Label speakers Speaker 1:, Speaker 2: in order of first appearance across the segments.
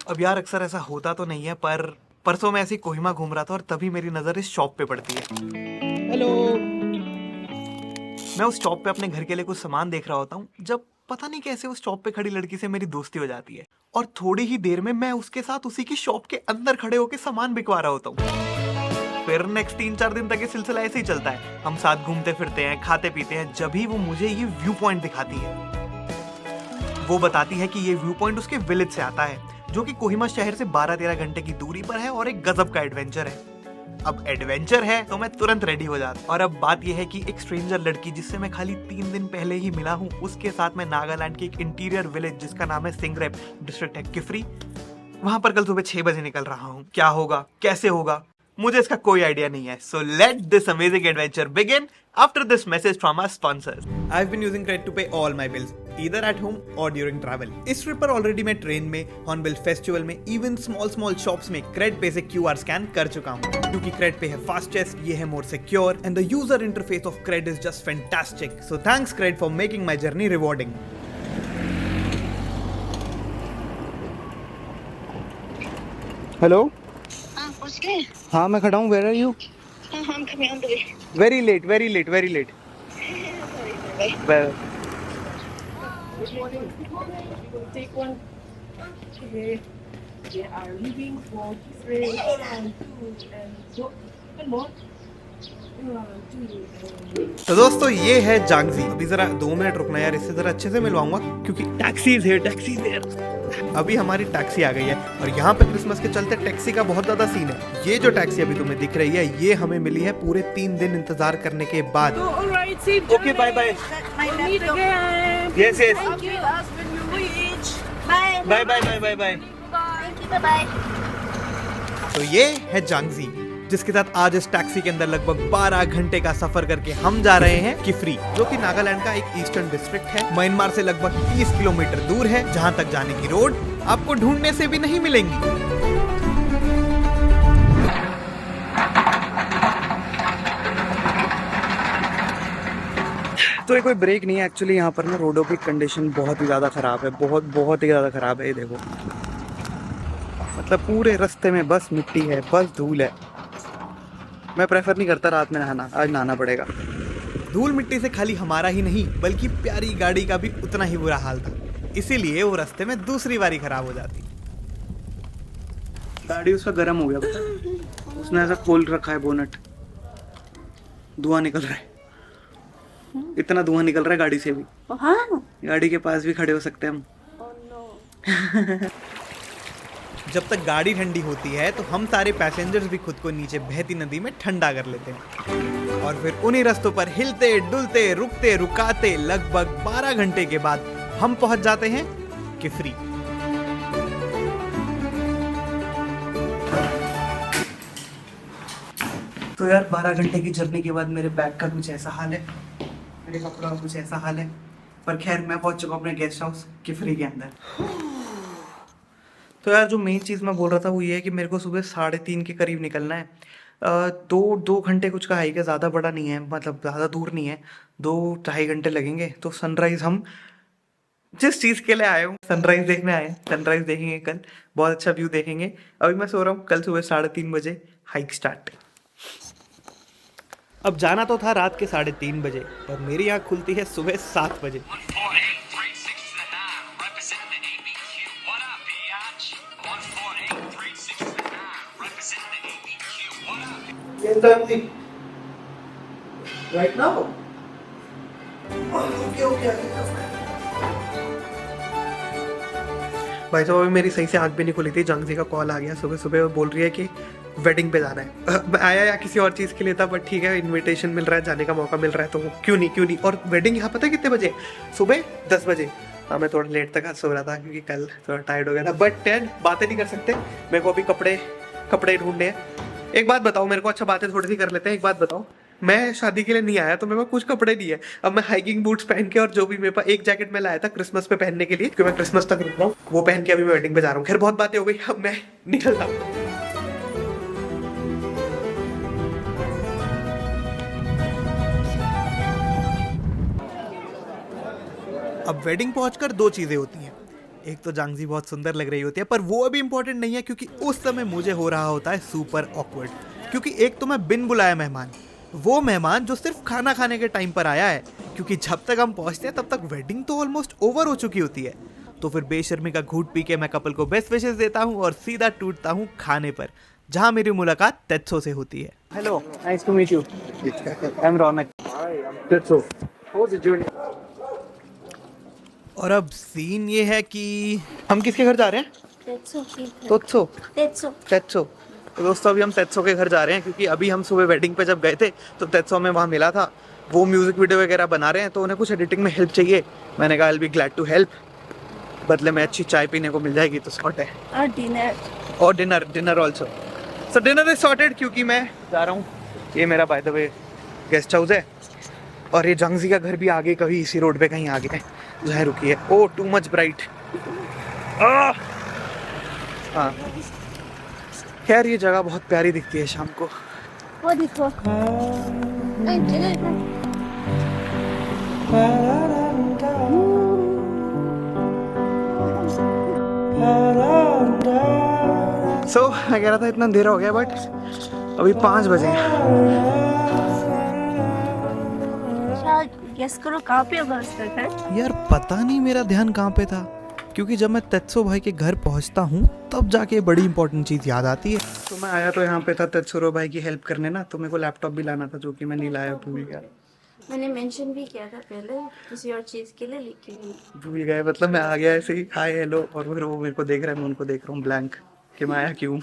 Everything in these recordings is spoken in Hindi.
Speaker 1: अब यार अक्सर ऐसा होता तो नहीं है, पर परसों मैं ऐसे ही कोहिमा घूम रहा था और तभी मेरी नज़र इस शॉप पे पड़ती है। हेलो। मैं उस शॉप पे अपने घर के लिए कुछ सामान देख रहा होता हूँ, जब पता नहीं कैसे उस शॉप पे खड़ी लड़की से मेरी दोस्ती हो जाती है और थोड़ी ही देर में मैं उसके साथ उसी की शॉप के अंदर खड़े होकर सामान बिकवा रहा होता हूँ। फिर नेक्स्ट 3-4 दिन तक ये सिलसिला ऐसे ही चलता है। हम साथ घूमते फिरते हैं, खाते पीते हैं। जब भी वो मुझे ये व्यू पॉइंट दिखाती है, वो बताती है कि ये व्यू पॉइंट उसके विलेज से आता है, जो कि कोहिमा शहर से 12-13 घंटे की दूरी पर है और एक गजब का एडवेंचर है। अब एडवेंचर है तो मैं तुरंत रेडी हो जाता। और अब बात यह है कि एक स्ट्रेंजर लड़की जिससे मैं खाली 3 दिन पहले ही मिला हूँ, उसके साथ मैं नागालैंड के एक इंटीरियर विलेज जिसका नाम है सिंगरेप, डिस्ट्रिक्ट है किफरी, वहां पर कल सुबह 6 बजे निकल रहा हूँ। क्या होगा, कैसे होगा, मुझे इसका कोई आइडिया नहीं है। So let this amazing adventure begin after this message from our sponsors. I've been using Cred to pay all my bills, either at home or during travel. इस ट्रिप पर ऑलरेडी मैं ट्रेन में, हॉर्नबिल फेस्टिवल में, इवन स्मॉल शॉप्स में क्रेड पे से QR स्कैन कर चुका हूँ, क्योंकि क्रेड पे है फास्टेस्ट, ये है more secure and the user interface of CRED is just fantastic. So thanks CRED for making my journey rewarding. Hello. हाँ मैं खड़ा हूँ। Where are you? Very late, very late, very late. तो दोस्तों ये है जांगजी। अभी जरा 2 मिनट रुकना यार, इससे जरा अच्छे से मिलवाऊंगा क्योंकि taxi is here, taxi is here. अभी हमारी टैक्सी आ गई है और यहाँ पे क्रिसमस के चलते टैक्सी का बहुत ज्यादा सीन है। ये जो टैक्सी अभी तुम्हें दिख रही है, ये हमें मिली है पूरे 3 दिन इंतजार करने के बाद। Okay bye bye. Yes yes, bye bye bye bye bye. तो ये है जांगजी, जिसके साथ आज इस टैक्सी के अंदर लगभग 12 घंटे का सफर करके हम जा रहे हैं किफरी, जो कि नागालैंड का एक ईस्टर्न डिस्ट्रिक्ट है। म्यांमार से लगभग 30 किलोमीटर दूर है, जहां तक जाने की रोड आपको ढूंढने से भी नहीं मिलेंगी। तो ये कोई ब्रेक नहीं है एक्चुअली। यहाँ पर ना रोडों की कंडीशन बहुत ही ज़्यादा ख़राब है, बहुत ही ज़्यादा ख़राब है। ये देखो, मतलब पूरे रास्ते में बस मिट्टी है, बस धूल है। मैं प्रेफर नहीं करता रात में नहाना, आज नहाना पड़ेगा। धूल मिट्टी से खाली हमारा ही नहीं बल्कि प्यारी गाड़ी का भी उतना ही बुरा हाल था, इसीलिए वो रास्ते में दूसरी बारी खराब हो जाती। गाड़ी उसका गर्म हो गया, पता? उसने ऐसा खोल रखा है बोनट, धुआं निकल रहा है, इतना धुआं निकल रहा है गाड़ी से भी। हाँ? गाड़ी के पास भी खड़े हो सकते हैं हम। जब तक गाड़ी ठंडी होती है तो हम सारे पैसेंजर्स भी खुद को नीचे बहती नदी में ठंडा कर लेते हैं और फिर उन्हीं रास्तों पर हिलते डुलते रुकते रुकाते लगभग 12 घंटे के बाद हम पहुंच जाते हैं किफरी। तो यार 12 घंटे की जर्नी के बाद मेरे बैग का कुछ ऐसा हाल है, मेरे कपड़ों का कुछ ऐसा हाल है, पर खैर मैं पहुंच चुका हूं अपने गेस्ट हाउस किफरी के अंदर। तो यार जो मेन चीज़ मैं बोल रहा था वो ये है कि मेरे को सुबह 3:30 के करीब निकलना है। 2 घंटे कुछ का हाइक है, ज़्यादा बड़ा नहीं है, मतलब ज़्यादा दूर नहीं है, 2-2.5 घंटे लगेंगे। तो सनराइज़, हम जिस चीज़ के लिए आए हूँ सनराइज़ देखने आए हैं, सनराइज़ देखेंगे कल, बहुत अच्छा व्यू देखेंगे। अभी मैं सो रहा हूँ, कल सुबह 3:30 बजे हाइक स्टार्ट। अब जाना तो था रात के 3:30 बजे, पर मेरी आँख खुलती है सुबह 7 बजे। Right now? Okay. भाई साहब अभी मेरी सही से आँख भी नहीं खुली थी, जांगजी का कॉल आ गया सुबह सुबह। वो बोल रही है कि वेडिंग पे जाना है। मैं आया या किसी और चीज़ के लिए था, बट ठीक है, इनविटेशन मिल रहा है, जाने का मौका मिल रहा है तो क्यों नहीं। और वेडिंग यहाँ पता है कितने बजे? सुबह 10 बजे। हाँ मैं थोड़ा लेट तक आज सो रहा था क्योंकि कल थोड़ा टायर्ड हो गया था, बट टेन बातें नहीं कर सकते, मेरे को अभी कपड़े ढूंढने हैं। एक बात बताओ मेरे को, अच्छा बातें थोड़ी सी कर लेते हैं। एक बात बताओ, मैं शादी के लिए नहीं आया तो मेरे पास कुछ कपड़े नहीं है। अब मैं हाइकिंग बूट्स पहन के और जो भी मेरे पास, एक जैकेट में लाया था क्रिसमस पे पहनने के लिए, क्योंकि मैं क्रिसमस तक रुक रहा हूँ, वो पहन के अभी मैं वेडिंग पे जा रहा हूँ। खैर बहुत बातें हो गई, अब मैं निकलता हूँ। अब वेडिंग पहुंचकर 2 चीजें होती हैं। एक तो जांगजी बहुत सुंदर लग रही होती है, पर वो अभी इम्पोर्टेंट नहीं है क्योंकि उस समय मुझे हो रहा होता है सुपर ऑकवर्ड। क्योंकि एक तो मैं बिन बुलाया मेहमान, वो मेहमान जो सिर्फ खाना खाने के टाइम पर आया है, क्योंकि जब तक हम पहुंचते हैं तब तक वेडिंग तो ऑलमोस्ट ओवर हो चुकी होती है। तो फिर बेशर्मी का घूंट पी के मैं कपल को बेस्ट विशेस देता हूँ और सीधा टूटता हूँ खाने पर, जहाँ मेरी मुलाकात तेत्सो से होती है। Hello, nice to meet you. I am Raunak. Tetso. और अब सीन ये है कि हम किसके घर जा रहे हैं? तेत्सो। तेत्सो। तो दोस्तों अभी हम तेत्सो के घर जा रहे हैं क्योंकि अभी हम सुबह वेडिंग पे जब गए थे तो तेत्सो हमें वहाँ मिला था। वो म्यूजिक वीडियो वगैरह बना रहे हैं तो उन्हें कुछ एडिटिंग में हेल्प चाहिए। मैंने कहा आई बी ग्लैड टू हेल्प, बदले में अच्छी चाय पीने को मिल जाएगी तो सॉर्ट है। और dinner also. So dinner is sorted क्योंकि मैं जा रहा हूँ, ये मेरा by the way guest house है और ये जांगजी का घर भी आगे कभी इसी रोड पे कहीं आगे है जो है रुकी है। Oh too much bright. हाँ खैर ये जगह बहुत प्यारी दिखती है शाम को।
Speaker 2: वो देखो।
Speaker 1: सो मैं कह रहा था इतना अंधेरा हो गया बट अभी 5 बजे हैं।
Speaker 2: गेस करो कहाँ पे होगा उसका घर?
Speaker 1: यार पता नहीं मेरा ध्यान कहाँ पे था, क्योंकि जब मैं तेत्सो भाई के घर पहुंचता हूँ तब जाके बड़ी इंपॉर्टेंट चीज़ याद आती है। तो मैं आया तो यहाँ पे था तेत्सुरो भाई की हेल्प करने ना, तो मेरे को लैपटॉप भी लाना था जो कि मैं नहीं लाया, भूल गया।
Speaker 2: मैंने मेंशन भी किया था पहले किसी और चीज़ के लिए, लेकिन
Speaker 1: भूल गए। मतलब मैं आ गया ऐसे ही हाय हेलो और फिर वो मेरे को देख रहा है, मैं उनको देख रहा हूँ ब्लैंक कि मैं आया क्यों।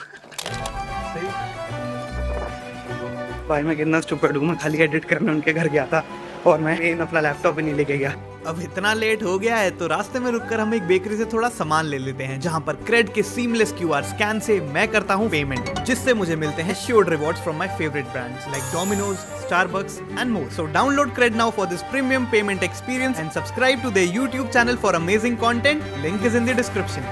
Speaker 1: भाई मैं कितना स्टूपिड हूँ, मैं खाली एडिट करने उनके घर गया था और मैं अपना लैपटॉप ही नहीं लेके गया। अब इतना लेट हो गया है तो रास्ते में रुककर हम एक बेकरी से थोड़ा सामान ले लेते हैं, जहां पर क्रेड के सीमलेस क्यूआर स्कैन से मैं करता हूं पेमेंट, जिससे मुझे मिलते हैं assured rewards from my favourite brands like Domino's, Starbucks and more. So download CRED now for this premium payment experience and subscribe to their YouTube channel for amazing content. Link is in the description.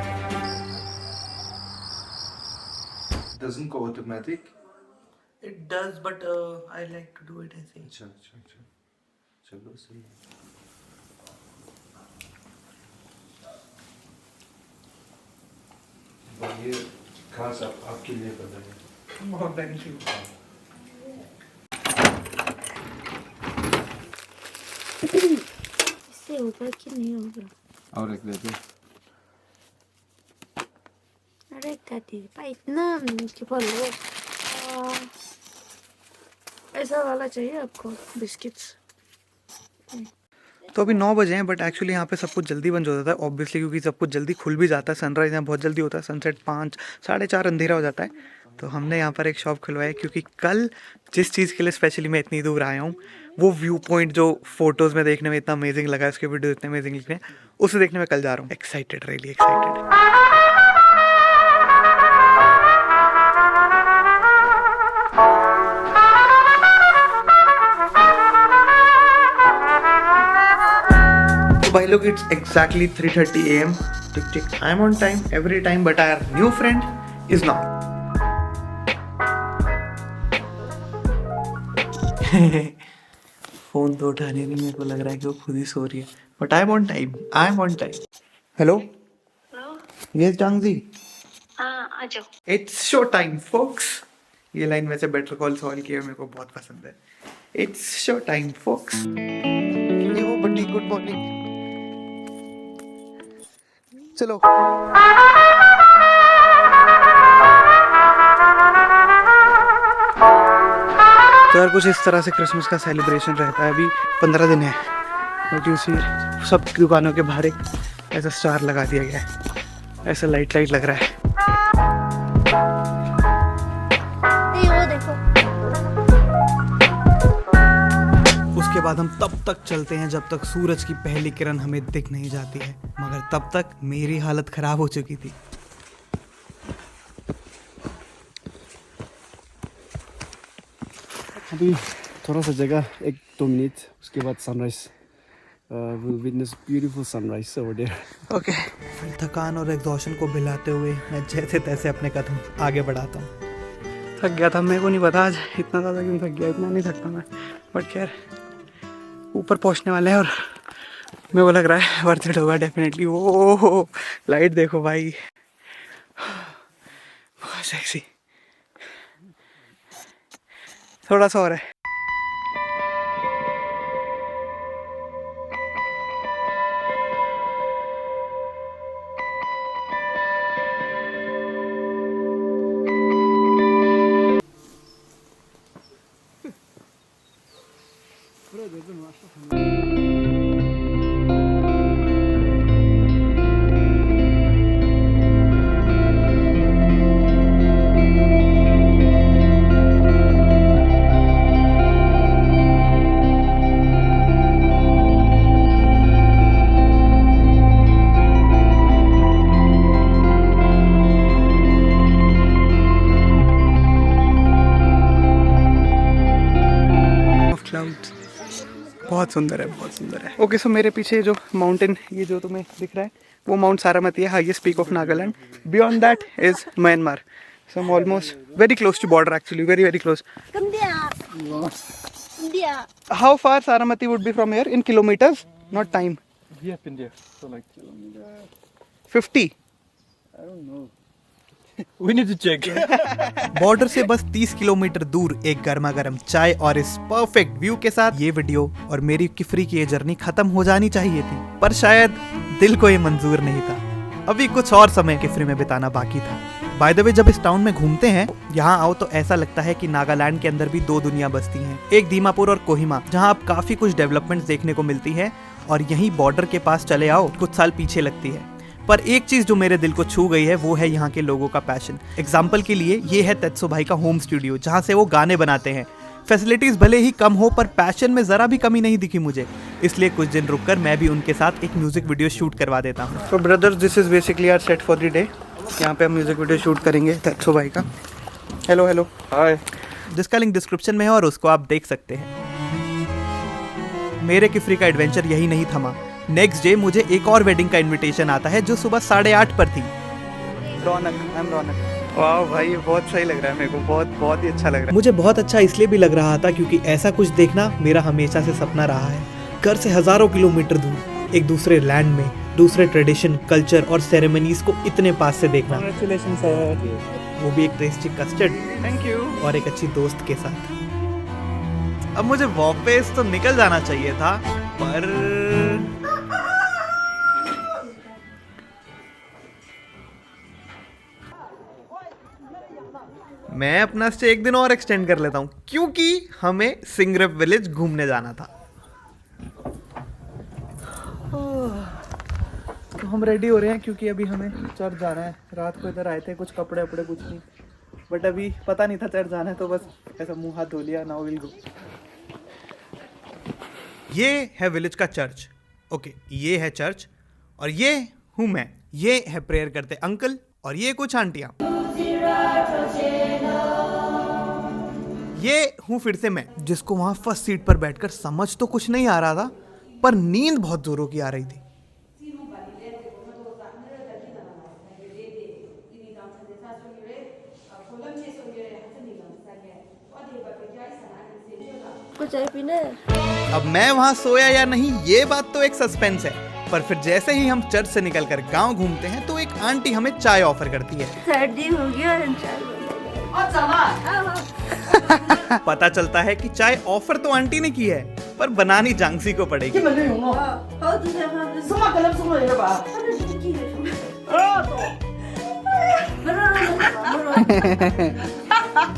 Speaker 3: Doesn't go automatic.
Speaker 1: It does, but I like to do it ऐसे।
Speaker 3: अच्छा अच्छा अच्छा, चलो सही है। ये खास आपके लिए पता है।
Speaker 1: बहुत थैंक यू।
Speaker 2: इससे ऊपर कि नहीं होगा?
Speaker 3: और एक देते।
Speaker 2: अरे दादी भाई इतना क्या बोलो, ऐसा वाला चाहिए आपको बिस्किट्स।
Speaker 1: तो अभी 9 बजे हैं बट एक्चुअली यहाँ पे सब कुछ जल्दी बंद हो जाता है ऑब्वियसली, क्योंकि सब कुछ जल्दी खुल भी जाता है। सनराइज यहाँ बहुत जल्दी होता है, सनसेट 5 साढ़े 4 अंधेरा हो जाता है। तो हमने यहाँ पर एक शॉप खुलवाया है क्योंकि कल जिस चीज़ के लिए स्पेशली मैं इतनी दूर आया हूँ, वो व्यू पॉइंट जो फोटोज़ में देखने में इतना अमेजिंग लगा है, उसके वीडियो इतने अमेजिंग लिखे हैं, उसे देखने में कल जा रहा हूँ। Excited, really excited. भाई लोग it's exactly 3:30 AM। Tick tick, I am on time every time but our new friend is not. Phone तो उठाने नहीं, मेरे को लग रहा है कि वो खुद ही सो रही है, but I am on time, I am on time. Hello yes जांगजी,
Speaker 2: आ जाओ।
Speaker 1: It's show time folks. ये लाइन वैसे बेटर कॉल सॉल की है, मेरे को बहुत पसंद है। It's show time folks. Yo buddy good morning. चलो तो यार कुछ इस तरह से क्रिसमस का सेलिब्रेशन रहता है। अभी 15 दिन है बट यू सी सब दुकानों के बाहर एक ऐसा स्टार लगा दिया गया है, ऐसा लाइट लाइट लग रहा है।
Speaker 2: वो देखो।
Speaker 1: उसके बाद हम तब तक चलते हैं जब तक सूरज की पहली किरण हमें दिख नहीं जाती है, मगर तब तक मेरी हालत खराब हो चुकी थी।
Speaker 4: अभी थोड़ा सा जगह 1-2 मिनट, उसके बाद sunrise, will witness beautiful sunrise over there.
Speaker 1: Okay, फिर थकान और एग्जॉशन को भिलाते हुए मैं जैसे तैसे अपने कदम आगे बढ़ाता हूँ। थक गया था, मेरे को नहीं पता आज इतना ज़्यादा क्यों थक गया, इतना नहीं थकता मैं, बट खैर ऊपर पहुँचने वाले हैं और मेरे को लग रहा है वर्थ इट होगा डेफिनेटली। ओ लाइट देखो भाई, बहुत सेक्सी। थोड़ा सा और है। बहुत सुंदर है, बहुत सुंदर है। ओके सो मेरे पीछे जो माउंटेन, ये जो तुम्हें दिख रहा है वो माउंट सारामती है, highest peak of Nagaland. Beyond that is Myanmar. So I am almost very close to border actually, very very close. How far Saramati would be from here in kilometers, not time?
Speaker 3: Yep, India. So like
Speaker 1: 50?
Speaker 3: I don't know. We need to check.
Speaker 1: Border से बस 30 किलोमीटर दूर एक गर्मा गर्म चाय और इस परफेक्ट व्यू के साथ ये वीडियो और मेरी किफरी की ये जर्नी खत्म हो जानी चाहिए थी, पर शायद दिल को ये मंजूर नहीं था। अभी कुछ और समय किफरी में बिताना बाकी था। बाय द वे, जब इस टाउन में घूमते हैं, यहाँ आओ तो ऐसा लगता है कि नागालैंड के अंदर भी दो दुनिया बसती हैं। एक दीमापुर और कोहिमा, जहाँ अब काफी कुछ डेवलपमेंट्स देखने को मिलती है, और यहीं बॉर्डर के पास चले आओ कुछ साल पीछे लगती है। पर एक चीज जो मेरे दिल को छू गई है वो है यहाँ के लोगों का पैशन। एग्जाम्पल के लिए ये है तेत्सो भाई का होम स्टूडियो, जहाँ से वो गाने बनाते हैं। फैसिलिटीज भले ही कम हो, पर पैशन में जरा भी कमी नहीं दिखी मुझे, इसलिए कुछ दिन रुककर मैं भी उनके साथ एक म्यूजिक वीडियो शूट करवा देता हूँ। तो brothers, this is basically our set for the day. यहाँ पे हम म्यूजिक वीडियो शूट करेंगे तेत्सो भाई का। Hello hello,
Speaker 3: Hi.
Speaker 1: जिसका लिंक डिस्क्रिप्शन में है और उसको आप देख सकते हैं। मेरे किफरी का एडवेंचर यही नहीं थमा। नेक्स्ट डे मुझे एक और वेडिंग का इनविटेशन आता है जो सुबह 8:30 पर थी। रौनक, I'm रौनक। वाह भाई, ये बहुत सही लग रहा है मेरे को, बहुत ही अच्छा लग रहा है। मुझे बहुत अच्छा इसलिए भी लग रहा था क्योंकि ऐसा कुछ देखना मेरा हमेशा से सपना रहा है। घर से हजारों किलोमीटर दूर एक दूसरे लैंड में दूसरे ट्रेडिशन, कल्चर और सेरेमनीज को इतने पास से देखना, वो भी एक टेस्टी कस्टर्ड, थैंक यू, और एक अच्छी दोस्त के साथ। अब मुझे वापस तो निकल जाना चाहिए था, पर मैं अपना स्टे एक दिन और एक्सटेंड कर लेता हूँ क्योंकि हमें सिंगरप विलेज घूमने जाना था। तो हम रेडी हो रहे हैं क्योंकि अभी हमें चर्च जाना है। रात को इधर आए थे, कुछ कपड़े वपड़े कुछ नहीं, बट अभी पता नहीं था चर्च जाना है, तो बस ऐसा मुंह हाथ धो लिया। Now will go. ये है विलेज का चर्च। ओके, ये है चर्च और ये हूँ मैं। ये है प्रेयर करते अंकल और ये कुछ आंटियां। ये हूँ फिर से मैं, जिसको वहां फर्स्ट सीट पर बैठकर समझ तो कुछ नहीं आ रहा था, पर नींद बहुत जोरों की आ रही थी।
Speaker 2: कुछ चाय पीना है?
Speaker 1: अब मैं वहां सोया या नहीं ये बात तो एक सस्पेंस है, पर फिर जैसे ही हम चर्च से निकलकर गांव घूमते हैं तो एक आंटी हमें चाय ऑफर करती है।
Speaker 2: सर्दी हो गया, चाय
Speaker 1: पता चलता है कि चाय ऑफर तो आंटी ने की है, पर बनानी जांगसी को पड़ेगी।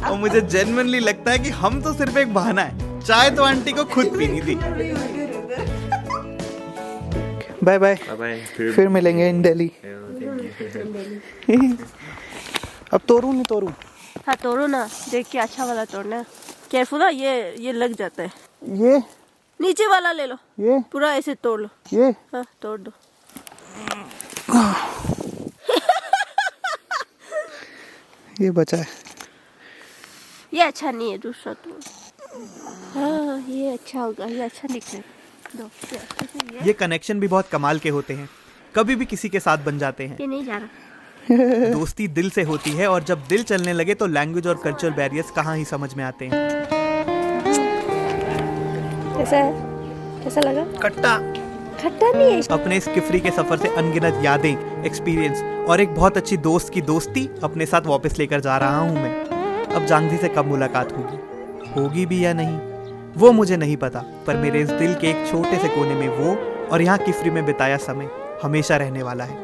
Speaker 1: और मुझे जेन्युइनली लगता है कि हम तो सिर्फ एक बहाना है, चाय तो आंटी को खुद पीनी थी। बाय बाय, फिर मिलेंगे इन दिल्ली। अब तोड़ू नहीं तोड़ू?
Speaker 2: हाँ तोड़ो ना, देख के अच्छा वाला तोड़ना। केयरफुल ना, ये लग जाता है।
Speaker 1: ये
Speaker 2: नीचे वाला ले लो,
Speaker 1: ये
Speaker 2: पूरा ऐसे तोड़ लो।
Speaker 1: ये
Speaker 2: हाँ तोड़ दो।
Speaker 1: ये बचा है।
Speaker 2: ये अच्छा नहीं है, दूसरा तोड़। हाँ ये अच्छा होगा, ये अच्छा दिख रहा है। दो,
Speaker 1: ये कनेक्शन भी बहुत कमाल के होते हैं, कभी भी किसी के साथ बन जाते हैं।
Speaker 2: ये नहीं जा रहा।
Speaker 1: दोस्ती दिल से होती है और जब दिल चलने लगे तो लैंग्वेज और कल्चरल बैरियर्स कहाँ ही समझ में आते हैं।
Speaker 2: कैसा है? कैसा लगा?
Speaker 1: खट्टा,
Speaker 2: खट्टा नहीं है।
Speaker 1: अपने इस किफरी के सफर से अनगिनत यादें, एक्सपीरियंस और एक बहुत अच्छी दोस्त की दोस्ती अपने साथ वापस लेकर जा रहा हूँ मैं। अब जांगजी से कब मुलाकात होगी भी या नहीं वो मुझे नहीं पता, पर मेरे इस दिल के एक छोटे से कोने में वो और यहाँ किफरी में बिताया समय हमेशा रहने वाला है।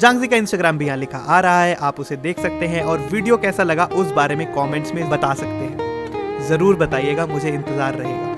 Speaker 1: जांगजी का इंस्टाग्राम भी यहाँ लिखा आ रहा है, आप उसे देख सकते हैं और वीडियो कैसा लगा उस बारे में कमेंट्स में बता सकते हैं। ज़रूर बताइएगा, मुझे इंतज़ार रहेगा।